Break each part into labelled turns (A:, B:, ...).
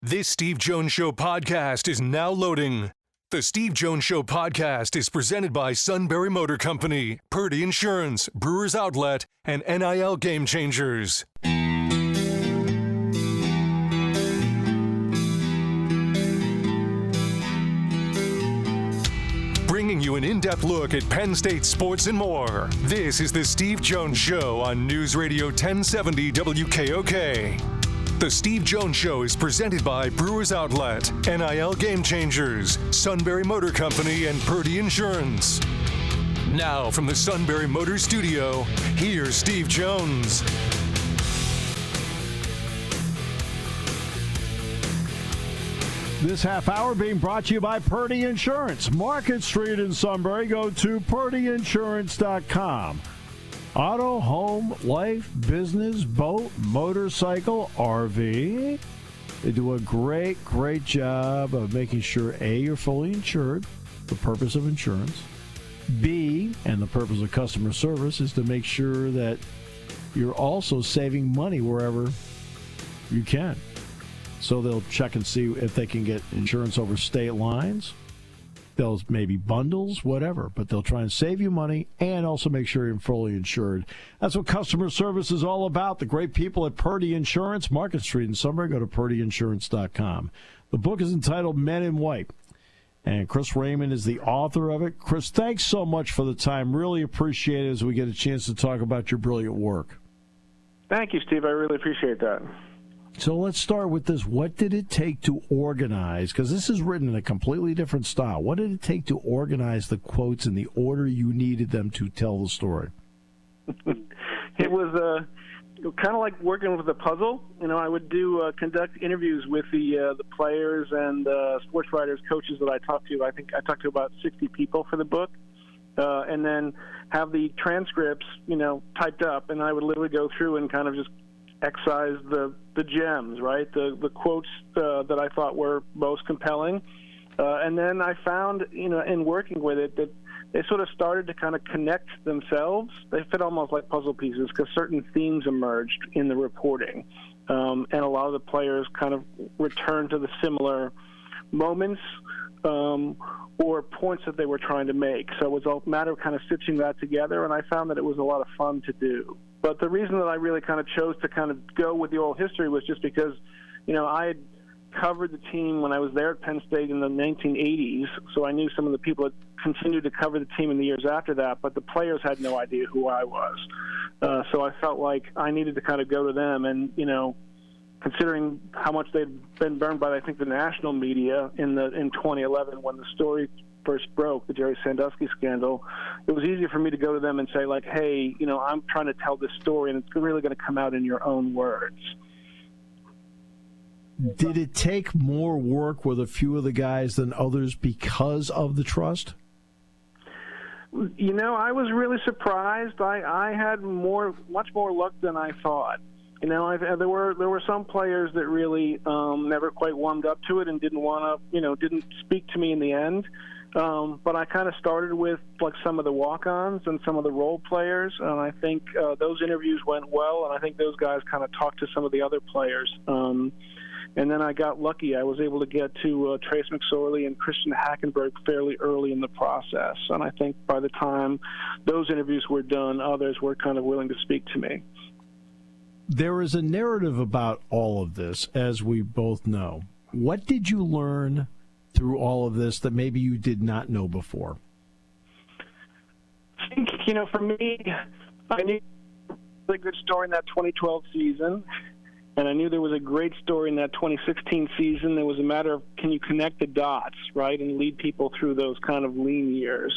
A: This Steve Jones Show podcast is now loading. The Steve Jones Show podcast is presented by Sunbury Motor Company, Purdy Insurance, Brewers Outlet, and NIL Game Changers. Bringing you an in-depth look at Penn State sports and more. This is the Steve Jones Show on News Radio 1070 WKOK. The Steve Jones Show is presented by Brewers Outlet, NIL Game Changers, Sunbury Motor Company, and Purdy Insurance. Now from the Sunbury Motor Studio, here's Steve Jones.
B: This half hour being brought to you by Purdy Insurance. Market Street in Sunbury. Go to purdyinsurance.com. Auto, home, life, business, boat, motorcycle, RV. They do a great job of making sure, A, you're fully insured, the purpose of insurance. B, and the purpose of customer service, is to make sure that you're also saving money wherever you can. So they'll check and see if they can get insurance over state lines. They'll maybe bundles, whatever, but they'll try and save you money and also make sure you're fully insured. That's what customer service is all about. The great people at Purdy Insurance, Market Street in Sunbury. Go to purdyinsurance.com. The book is entitled Men in White, and Chris Raymond is the author of it. Chris, thanks so much for the time. Really appreciate it as we get a chance to talk about your brilliant work.
C: Thank you, Steve. I really appreciate that.
B: So let's start with this. What did it take to organize? Because this is written in a completely different style. What did it take to organize the quotes in the order you needed them to tell the story?
C: It was kind of like working with a puzzle. You know, I would conduct interviews with the players and sports writers, coaches that I talked to. I think I talked to about 60 people for the book. And then have the transcripts, typed up. And I would literally go through and kind of just excise the gems, right? The quotes that I thought were most compelling. And then I found, in working with it, that they sort of started to kind of connect themselves. They fit almost like puzzle pieces because certain themes emerged in the reporting. And a lot of the players kind of returned to the similar moments or points that they were trying to make. So it was a matter of kind of stitching that together, and I found that it was a lot of fun to do. But the reason that I really kind of chose to kind of go with the oral history was just because, I had covered the team when I was there at Penn State in the 1980s, so I knew some of the people that continued to cover the team in the years after that, but the players had no idea who I was. So I felt like I needed to kind of go to them and, considering how much they'd been burned by, I think, the national media in 2011 when the story first broke, the Jerry Sandusky scandal, it was easier for me to go to them and say, like, hey, I'm trying to tell this story, and it's really going to come out in your own words.
B: Did it take more work with a few of the guys than others because of the trust?
C: I was really surprised. I had much more luck than I thought. There were some players that really never quite warmed up to it and didn't want to, didn't speak to me in the end. But I kind of started with like some of the walk-ons and some of the role players, and I think those interviews went well, and I think those guys kind of talked to some of the other players. And then I got lucky. I was able to get to Trace McSorley and Christian Hackenberg fairly early in the process, and I think by the time those interviews were done, others were kind of willing to speak to me.
B: There is a narrative about all of this, as we both know. What did you learn through all of this that maybe you did not know before?
C: I think, for me, I knew a really good story in that 2012 season, and I knew there was a great story in that 2016 season. It was a matter of, can you connect the dots, right, and lead people through those kind of lean years.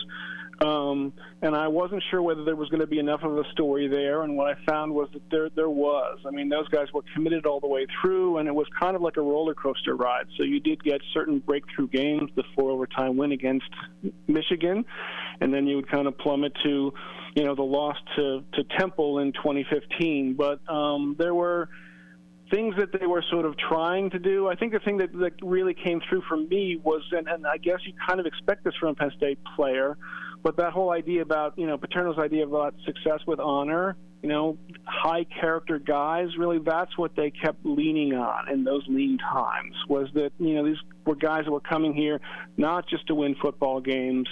C: And I wasn't sure whether there was going to be enough of a story there, and what I found was that there was. I mean, those guys were committed all the way through, and it was kind of like a roller coaster ride. So you did get certain breakthrough games, the 4-overtime win against Michigan, and then you would kind of plummet to, the loss to Temple in 2015. But there were things that they were sort of trying to do. I think the thing that really came through for me was, and I guess you kind of expect this from a Penn State player, but that whole idea about, Paterno's idea about success with honor high character guys, really that's what they kept leaning on in those lean times, was that, these were guys that were coming here not just to win football games,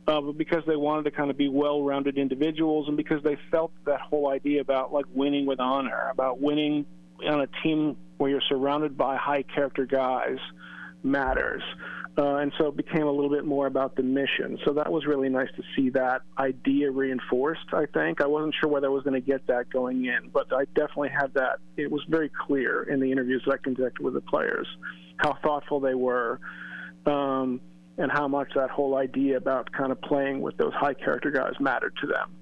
C: but because they wanted to kind of be well-rounded individuals, and because they felt that whole idea about like winning with honor, about winning on a team where you're surrounded by high character guys matters. And so it became a little bit more about the mission. So that was really nice to see that idea reinforced, I think. I wasn't sure whether I was going to get that going in, but I definitely had that. It was very clear in the interviews that I conducted with the players how thoughtful they were, and how much that whole idea about kind of playing with those high character guys mattered to them.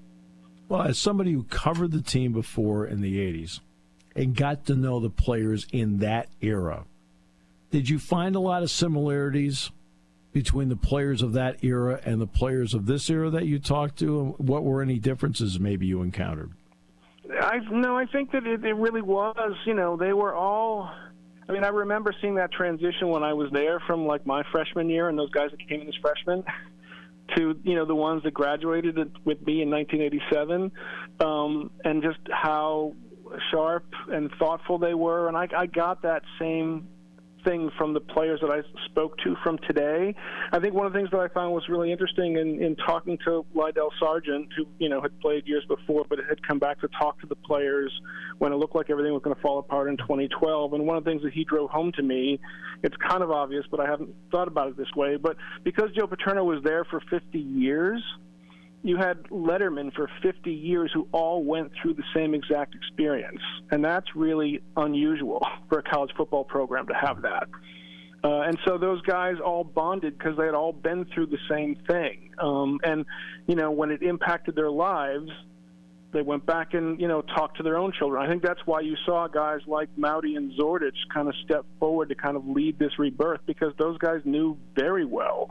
B: Well, as somebody who covered the team before in the 80s and got to know the players in that era, did you find a lot of similarities between the players of that era and the players of this era that you talked to? And what were any differences maybe you encountered?
C: I think that it really was, they were all, I remember seeing that transition when I was there from like my freshman year and those guys that came in as freshmen to, the ones that graduated with me in 1987, and just how sharp and thoughtful they were. And I got that same thing from the players that I spoke to from today. I think one of the things that I found was really interesting in talking to Lydell Sargent, who had played years before, but had come back to talk to the players when it looked like everything was going to fall apart in 2012. And one of the things that he drove home to me, it's kind of obvious, but I haven't thought about it this way, but because Joe Paterno was there for 50 years, you had Letterman for 50 years who all went through the same exact experience. And that's really unusual for a college football program to have that. And so those guys all bonded because they had all been through the same thing. And, when it impacted their lives, they went back and, talked to their own children. I think that's why you saw guys like Mauti and Zordich kind of step forward to kind of lead this rebirth, because those guys knew very well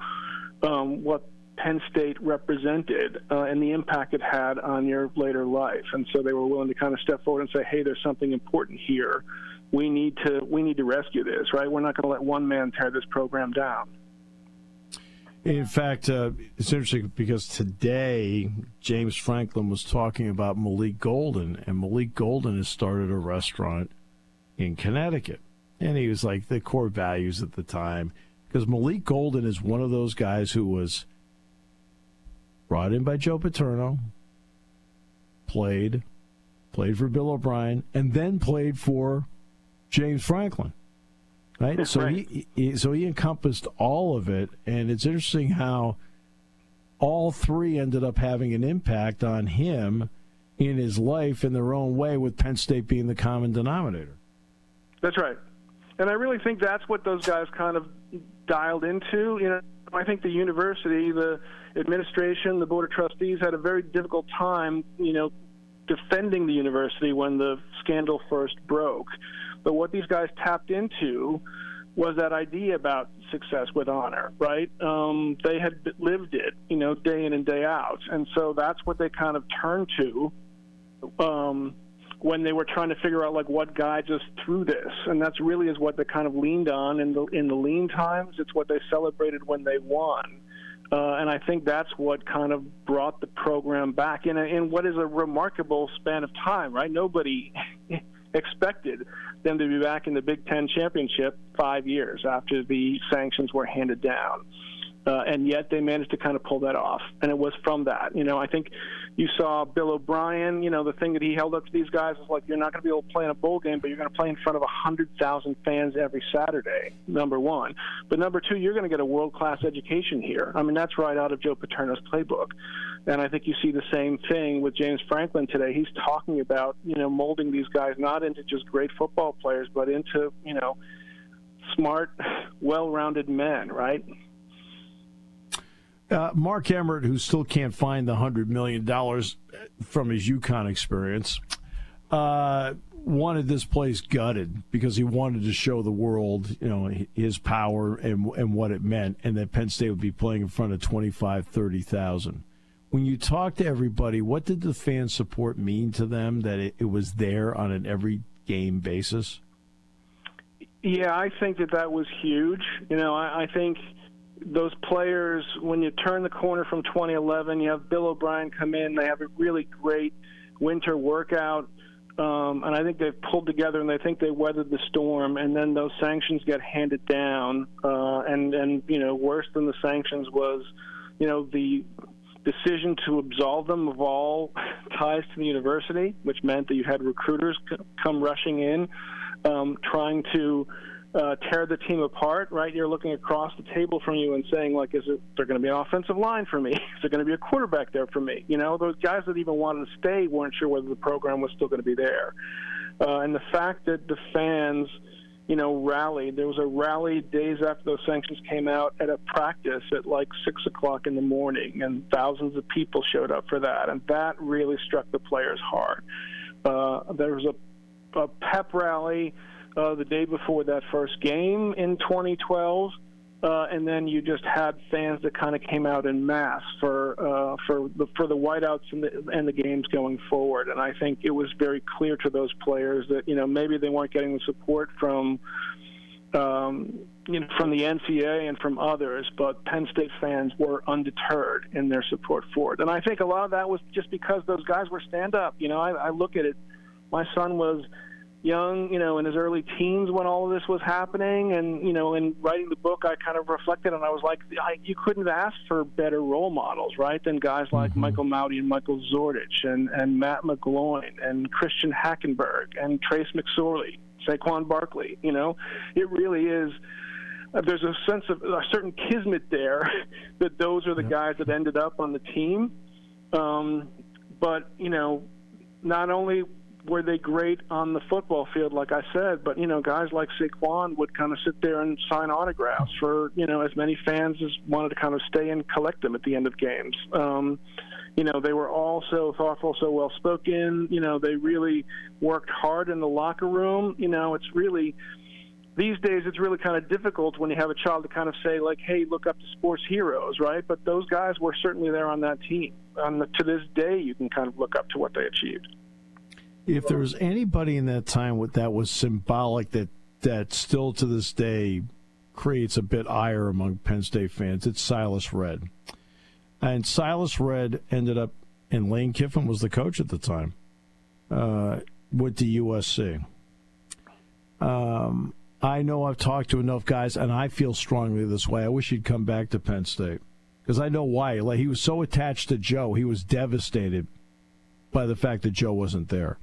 C: what Penn State represented and the impact it had on your later life. And so they were willing to kind of step forward and say, hey, there's something important here. We need to rescue this, right? We're not going to let one man tear this program down.
B: In fact, it's interesting because today James Franklin was talking about Malik Golden, and Malik Golden has started a restaurant in Connecticut. And he was like the core values at the time, because Malik Golden is one of those guys who was brought in by Joe Paterno, played for Bill O'Brien, and then played for James Franklin. Right? So
C: right.
B: He encompassed all of it, and it's interesting how all three ended up having an impact on him in his life in their own way, with Penn State being the common denominator.
C: That's right. And I really think that's what those guys kind of dialed into. I think the university, the administration, the board of trustees had a very difficult time, defending the university when the scandal first broke. But what these guys tapped into was that idea about success with honor, right? They had lived it, day in and day out. And so that's what they kind of turned to when they were trying to figure out, like, what guides us through this. And that's really is what they kind of leaned on in the lean times. It's what they celebrated when they won. And I think that's what kind of brought the program back in what is a remarkable span of time, right? Nobody expected them to be back in the Big Ten championship 5 years after the sanctions were handed down. And yet they managed to kind of pull that off. And it was from that. I think you saw Bill O'Brien, the thing that he held up to these guys was like, you're not going to be able to play in a bowl game, but you're going to play in front of 100,000 fans every Saturday, number one. But number two, you're going to get a world-class education here. That's right out of Joe Paterno's playbook. And I think you see the same thing with James Franklin today. He's talking about, molding these guys not into just great football players, but into, smart, well-rounded men, right?
B: Mark Emmert, who still can't find the $100 million from his UConn experience, wanted this place gutted because he wanted to show the world, his power and what it meant, and that Penn State would be playing in front of 25,000, 30,000. When you talk to everybody, what did the fan support mean to them, that it was there on an every game basis?
C: Yeah, I think that was huge. I think those players, when you turn the corner from 2011, you have Bill O'Brien come in. They have a really great winter workout. And I think they've pulled together, and they think they weathered the storm. And then those sanctions get handed down, and worse than the sanctions was, the decision to absolve them of all ties to the university, which meant that you had recruiters come rushing in, trying to tear the team apart, right? You're looking across the table from you and saying, like, is there going to be an offensive line for me? Is there going to be a quarterback there for me? Those guys that even wanted to stay weren't sure whether the program was still going to be there. And the fact that the fans, rallied. There was a rally days after those sanctions came out at a practice at like 6 o'clock in the morning, and thousands of people showed up for that. And that really struck the players hard. There was a pep rally the day before that first game in 2012, and then you just had fans that kind of came out en masse for the whiteouts and the games going forward. And I think it was very clear to those players that maybe they weren't getting the support from the NCAA and from others, but Penn State fans were undeterred in their support for it. And I think a lot of that was just because those guys were stand-up. I look at it. My son was young, in his early teens when all of this was happening, and in writing the book, I kind of reflected, and I was like, you couldn't have asked for better role models, right, than guys like Michael Mauti and Michael Zordich and Matt McGloin and Christian Hackenberg and Trace McSorley, Saquon Barkley. It really is. There's a sense of a certain kismet there that those are the guys that ended up on the team. But not only were they great on the football field, like I said, but, guys like Saquon would kind of sit there and sign autographs for, as many fans as wanted to kind of stay and collect them at the end of games. They were all so thoughtful, so well-spoken. They really worked hard in the locker room. It's really, these days it's really kind of difficult when you have a child to kind of say, like, hey, look up to sports heroes, right? But those guys were certainly there on that team. To this day, you can kind of look up to what they achieved.
B: If there was anybody in that time that was symbolic that still to this day creates a bit ire among Penn State fans, it's Silas Redd. And Silas Redd ended up, and Lane Kiffin was the coach at the time, went to USC. I know I've talked to enough guys, and I feel strongly this way. I wish he'd come back to Penn State, because I know why. Like, he was so attached to Joe, he was devastated by the fact that Joe wasn't there.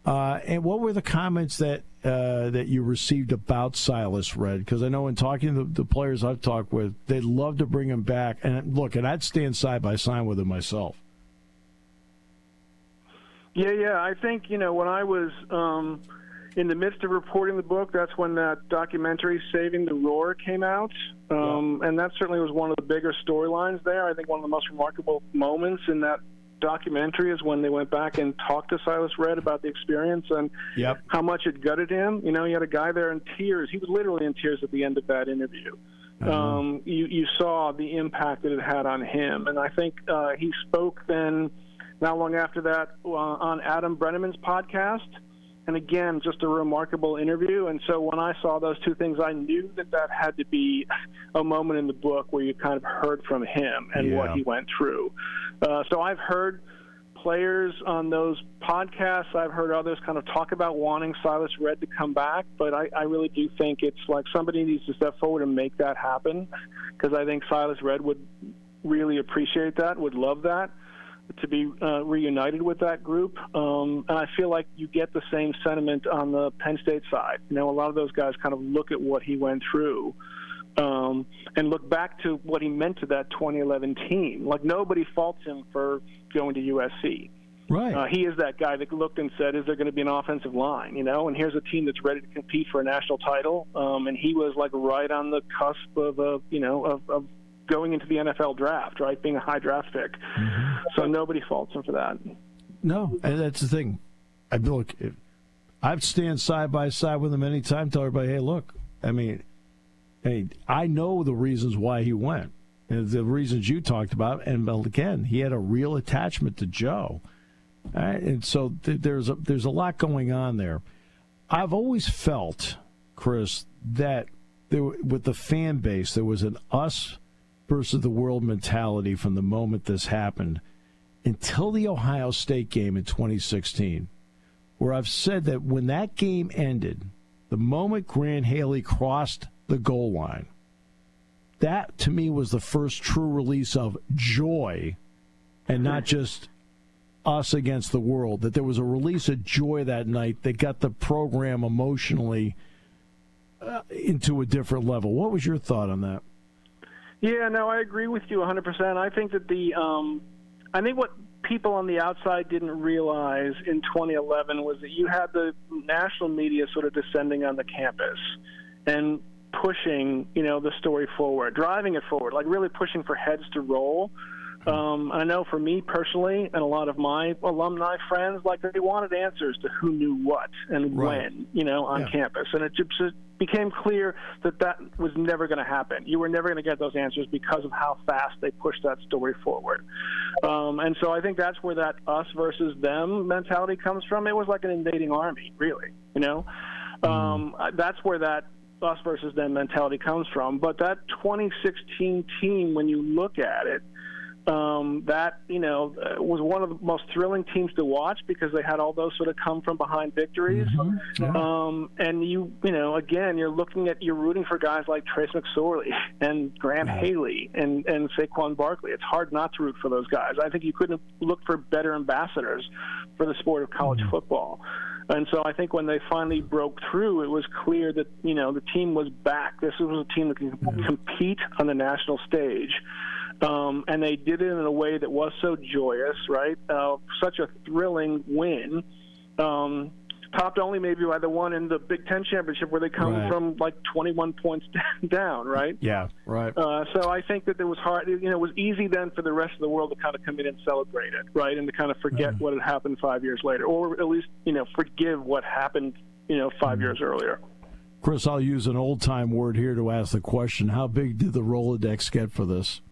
B: And what were the comments that you received about Silas Redd? Because I know in talking to the players I've talked with, they'd love to bring him back. And look, and I'd stand side by side with him myself.
C: Yeah. I think, when I was in the midst of reporting the book, that's when that documentary, Saving the Roar, came out. And that certainly was one of the bigger storylines there. I think one of the most remarkable moments in that documentary is when they went back and talked to Silas Redd about the experience and how much it gutted him. You had a guy there in tears. He was literally in tears at the end of that interview. You saw the impact that it had on him. And I think he spoke then, not long after that, on Adam Brenneman's podcast. And again, just a remarkable interview. And so when I saw those two things, I knew that had to be a moment in the book where you kind of heard from him and what he went through. So I've heard players on those podcasts. I've heard others kind of talk about wanting Silas Redd to come back. But I really do think it's like somebody needs to step forward and make that happen, because I think Silas Redd would really appreciate that, would love that, to be reunited with that group. And I feel like you get the same sentiment on the Penn State side. A lot of those guys kind of look at what he went through and look back to what he meant to that 2011 team. Like, nobody faults him for going to USC.
B: Right.
C: He is that guy that looked and said, is there going to be an offensive line? And here's a team that's ready to compete for a national title. And he was like right on the cusp of of going into the NFL draft, right, being a high draft pick. So nobody faults him for that.
B: No, and that's the thing. I've stand side by side with him anytime, tell everybody, hey, look, I know the reasons why he went, and the reasons you talked about, and again, he had a real attachment to Joe. Right? And so there's a lot going on there. I've always felt, Chris, that with the fan base, there was an us versus the world mentality from the moment this happened. until the Ohio State game in 2016, where I've said that when that game ended, the moment Grant Haley crossed the goal line, that to me was the first true release of joy and not just us against the world, that there was a release of joy that night that got the program emotionally into a different level. What was your thought on that?
C: Yeah, no, I agree with you 100%. I think that I think what people on the outside didn't realize in 2011 was that you had the national media sort of descending on the campus and pushing, the story forward, driving it forward, like really pushing for heads to roll. I know for me personally and a lot of my alumni friends, like they wanted answers to who knew what and when, on campus. And it just became clear that was never going to happen. You were never going to get those answers because of how fast they pushed that story forward. And so I think that's where that us versus them mentality comes from. It was like an invading army, really, That's where that us versus them mentality comes from. But that 2016 team, when you look at it, was one of the most thrilling teams to watch because they had all those sort of come from behind victories. And you're rooting for guys like Trace McSorley and Grant Haley and Saquon Barkley. It's hard not to root for those guys. I think you couldn't look for better ambassadors for the sport of college football. And so I think when they finally broke through, it was clear that, the team was back. This was a team that can compete on the national stage. And they did it in a way that was so joyous, right? Such a thrilling win, topped only maybe by the one in the Big Ten championship where they come from like 21 points down, right?
B: Yeah, right.
C: So I think that it was hard. It was easy then for the rest of the world to kind of come in and celebrate it, right? And to kind of forget what had happened 5 years later, or at least, forgive what happened, 5 years earlier.
B: Chris, I'll use an old-time word here to ask the question. How big did the Rolodex get for this?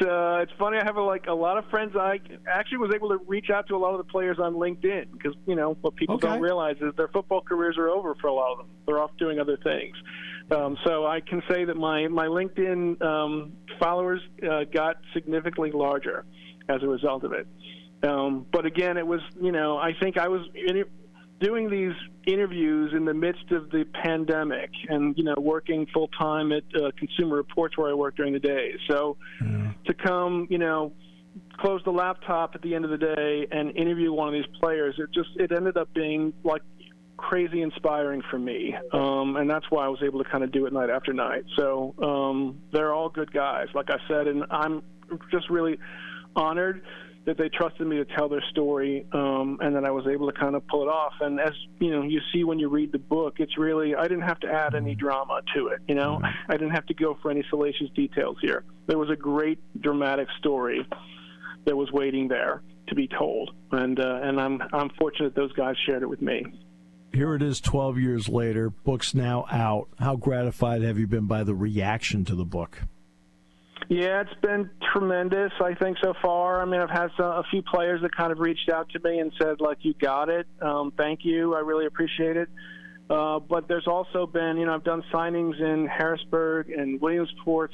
C: It's funny. I have a lot of friends. I actually was able to reach out to a lot of the players on LinkedIn because what people don't realize is their football careers are over for a lot of them. They're off doing other things. So I can say that my LinkedIn followers got significantly larger as a result of it. But again, it was I think I was doing these interviews in the midst of the pandemic and, working full time at Consumer Reports where I work during the day. So to come, close the laptop at the end of the day and interview one of these players, it ended up being like crazy inspiring for me. And that's why I was able to kind of do it night after night. So they're all good guys, like I said, and I'm just really honored that they trusted me to tell their story, and that I was able to kind of pull it off. And as you see when you read the book, it's really, I didn't have to add any drama to it. I didn't have to go for any salacious details here. There was a great dramatic story that was waiting there to be told, and I'm fortunate those guys shared it with me.
B: Here it is 12 years later, book's now out. How gratified have you been by the reaction to the book?
C: Yeah, it's been tremendous, I think, so far. I mean, I've had a few players that kind of reached out to me and said, you got it. Thank you. I really appreciate it. But there's also been, I've done signings in Harrisburg and Williamsport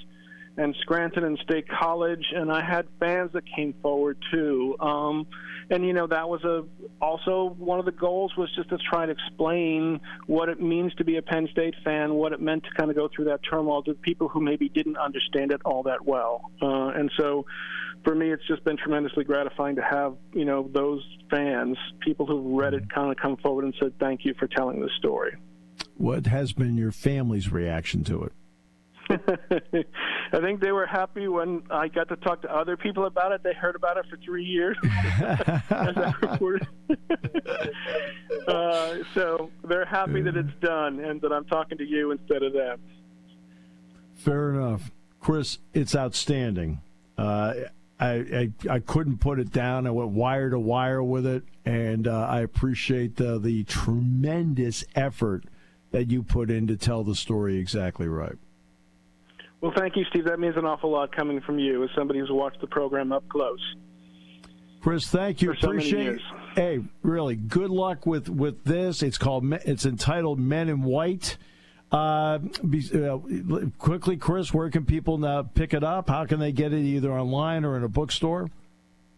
C: and Scranton and State College, and I had fans that came forward, too. And, that was also one of the goals was just to try and explain what it means to be a Penn State fan, what it meant to kind of go through that turmoil to people who maybe didn't understand it all that well. And so for me, it's just been tremendously gratifying to have, those fans, people who read it, kind of come forward and said, thank you for telling this story.
B: What has been your family's reaction to it?
C: I think they were happy when I got to talk to other people about it. They heard about it for 3 years, as I reported. So they're happy that it's done and that I'm talking to you instead of them.
B: Fair enough. Chris, it's outstanding. I couldn't put it down. I went wire to wire with it, and I appreciate the tremendous effort that you put in to tell the story exactly right.
C: Well, thank you, Steve. That means an awful lot coming from you as somebody who's watched the program up close.
B: Chris, thank you. Appreciate it. Hey, really, good luck with this. It's entitled Men in White. Quickly, Chris, where can people now pick it up? How can they get it either online or in a bookstore?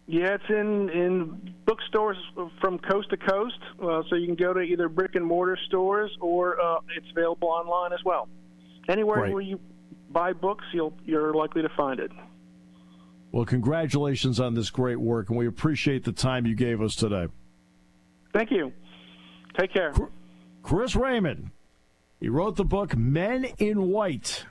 C: Yeah, it's in bookstores from coast to coast, so you can go to either brick-and-mortar stores or it's available online as well. Anywhere where you buy books, you're likely to find it.
B: Well, congratulations on this great work, and we appreciate the time you gave us today.
C: Thank you. Take care.
B: Chris Raymond, he wrote the book Men in White.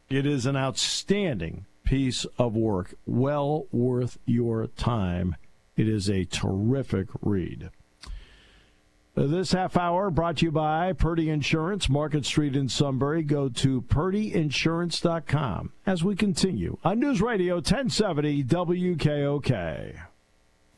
B: It is an outstanding piece of work, well worth your time. It is a terrific read. This half hour brought to you by Purdy Insurance, Market Street in Sunbury. Go to purdyinsurance.com as we continue on News Radio 1070 WKOK.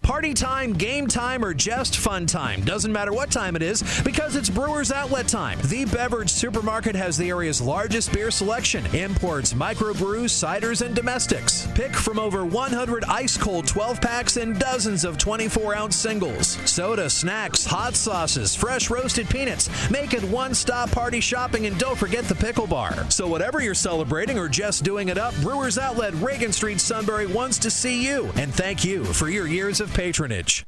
D: Party time, game time, or just fun time. Doesn't matter what time it is because it's Brewers Outlet time. The Beverage Supermarket has the area's largest beer selection. Imports, microbrews, ciders, and domestics. Pick from over 100 ice-cold 12-packs and dozens of 24-ounce singles. Soda, snacks, hot sauces, fresh roasted peanuts. Make it one-stop party shopping, and don't forget the pickle bar. So whatever you're celebrating or just doing it up, Brewers Outlet, Reagan Street, Sunbury wants to see you. And thank you for your years of patronage.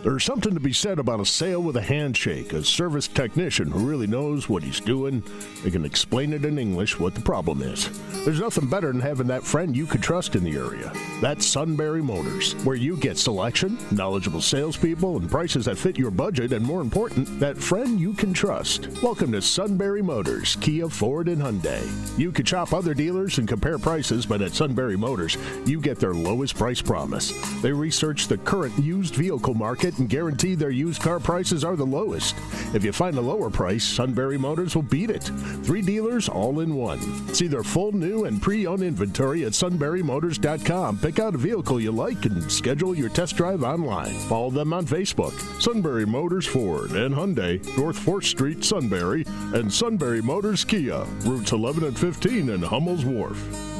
E: There's something to be said about a sale with a handshake, a service technician who really knows what he's doing. They can explain it in English what the problem is. There's nothing better than having that friend you could trust in the area. That's Sunbury Motors, where you get selection, knowledgeable salespeople, and prices that fit your budget, and more important, that friend you can trust. Welcome to Sunbury Motors, Kia, Ford, and Hyundai. You could shop other dealers and compare prices, but at Sunbury Motors, you get their lowest price promise. They research the current used vehicle market and guarantee their used car prices are the lowest. If you find a lower price, Sunbury Motors will beat it. 3 dealers all in one. See their full new and pre-owned inventory at sunburymotors.com. Pick out a vehicle you like and schedule your test drive online. Follow them on Facebook. Sunbury Motors Ford and Hyundai, North 4th Street, Sunbury, and Sunbury Motors Kia, routes 11 and 15 in Hummel's Wharf.